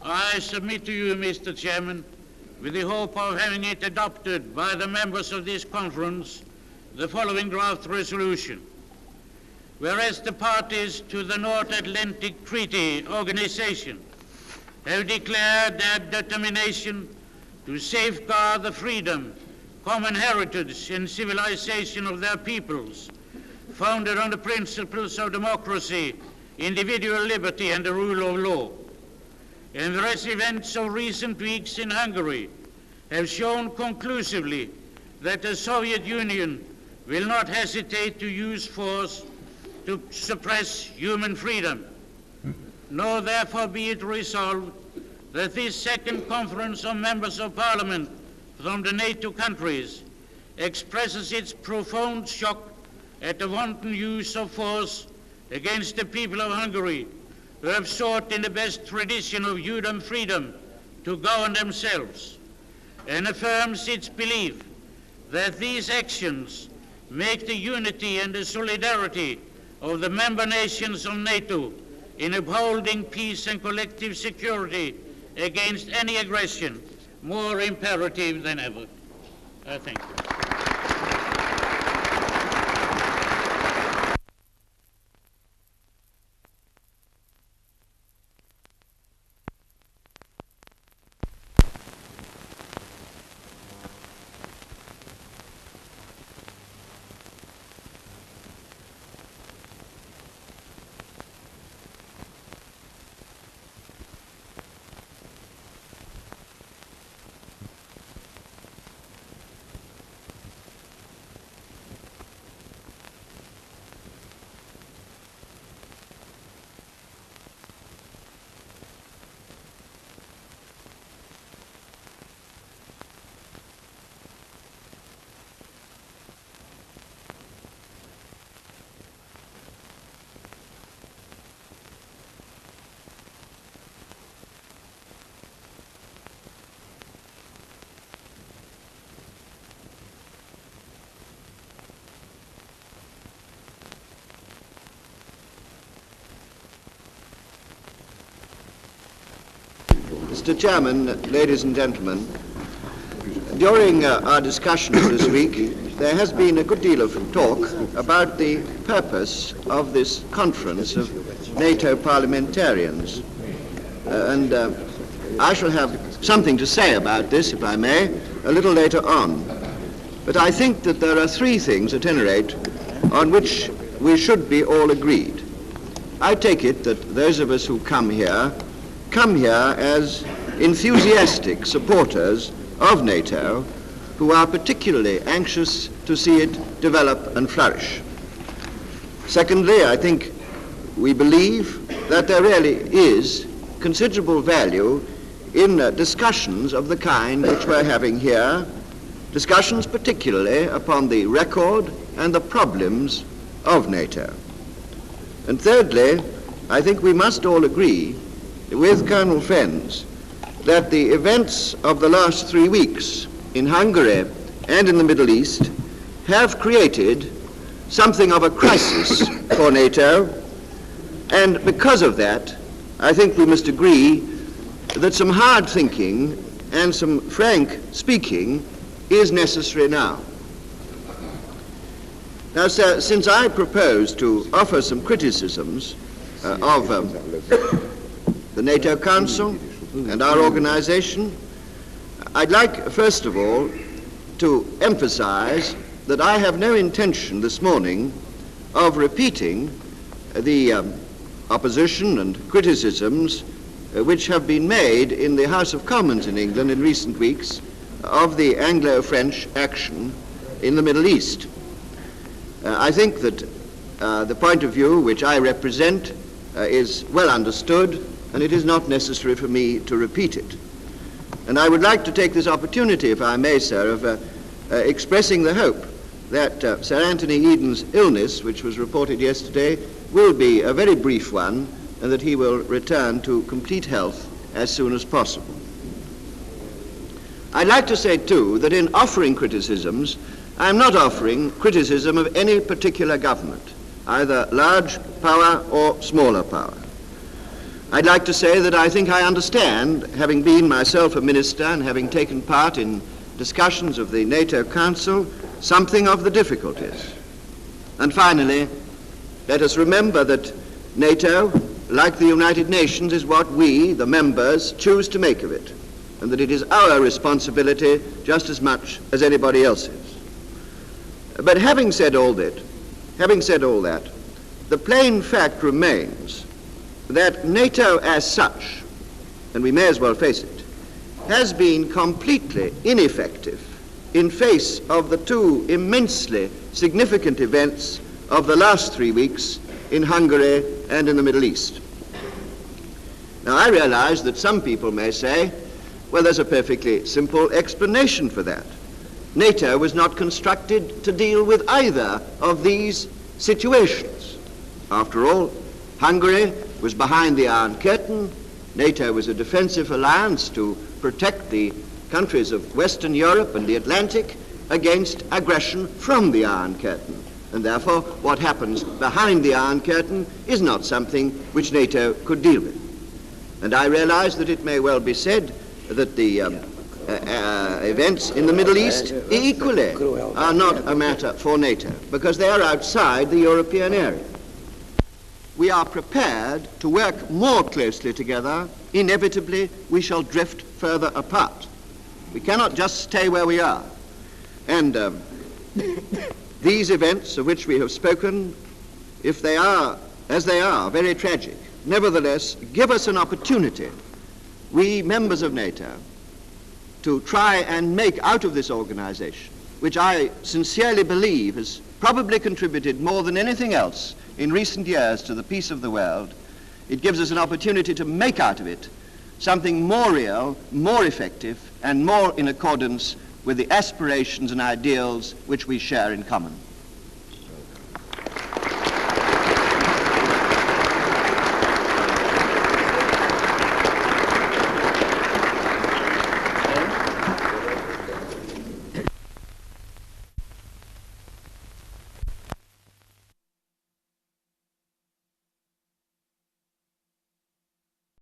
I submit to you, Mr. Chairman, with the hope of having it adopted by the members of this conference, the following draft resolution. Whereas the parties to the North Atlantic Treaty Organization have declared their determination to safeguard the freedom, common heritage, and civilization of their peoples, founded on the principles of democracy, individual liberty, and the rule of law. And whereas events of recent weeks in Hungary have shown conclusively that the Soviet Union will not hesitate to use force to suppress human freedom, nor therefore be it resolved that this second conference of members of parliament from the NATO countries expresses its profound shock at the wanton use of force against the people of Hungary, who have sought in the best tradition of human freedom to govern themselves, and affirms its belief that these actions make the unity and the solidarity of the member nations of NATO in upholding peace and collective security against any aggression more imperative than ever. Thank you. Mr. Chairman, ladies and gentlemen, during our discussions this week, there has been a good deal of talk about the purpose of this conference of NATO parliamentarians. And I shall have something to say about this, if I may, a little later on. But I think that there are three things, at any rate, on which we should be all agreed. I take it that those of us who come here as enthusiastic supporters of NATO who are particularly anxious to see it develop and flourish. Secondly, I think we believe that there really is considerable value in discussions of the kind which we're having here, discussions particularly upon the record and the problems of NATO. And thirdly, I think we must all agree with Colonel Fens that the events of the last 3 weeks in Hungary and in the Middle East have created something of a crisis for NATO, and because of that, I think we must agree that some hard thinking and some frank speaking is necessary now. Now, sir, since I propose to offer some criticisms of the NATO Council and our organization, I'd like, first of all, to emphasize that I have no intention this morning of repeating the opposition and criticisms which have been made in the House of Commons in England in recent weeks of the Anglo-French action in the Middle East. I think that the point of view which I represent is well understood, and it is not necessary for me to repeat it. And I would like to take this opportunity, if I may, sir, of expressing the hope that Sir Anthony Eden's illness, which was reported yesterday, will be a very brief one, and that he will return to complete health as soon as possible. I'd like to say, too, that in offering criticisms, I'm not offering criticism of any particular government, either large power or smaller power. I'd like to say that I think I understand, having been myself a minister and having taken part in discussions of the NATO Council, something of the difficulties. And finally, let us remember that NATO, like the United Nations, is what we, the members, choose to make of it, and that it is our responsibility just as much as anybody else's. But having said all that, the plain fact remains that NATO as such, and we may as well face it, has been completely ineffective in face of the two immensely significant events of the last 3 weeks in Hungary and in the Middle East. Now, I realize that some people may say, well, there's a perfectly simple explanation for that. NATO was not constructed to deal with either of these situations. After all, Hungary was behind the Iron Curtain. NATO was a defensive alliance to protect the countries of Western Europe and the Atlantic against aggression from the Iron Curtain. And therefore, what happens behind the Iron Curtain is not something which NATO could deal with. And I realize that it may well be said that the events in the Middle East equally are not a matter for NATO, because they are outside the European area. We are prepared to work more closely together. Inevitably, we shall drift further apart. We cannot just stay where we are. And these events of which we have spoken, if they are, as they are, very tragic, nevertheless give us an opportunity, we members of NATO, to try and make out of this organization, which I sincerely believe has probably contributed more than anything else in recent years to the peace of the world, it gives us an opportunity to make out of it something more real, more effective, and more in accordance with the aspirations and ideals which we share in common.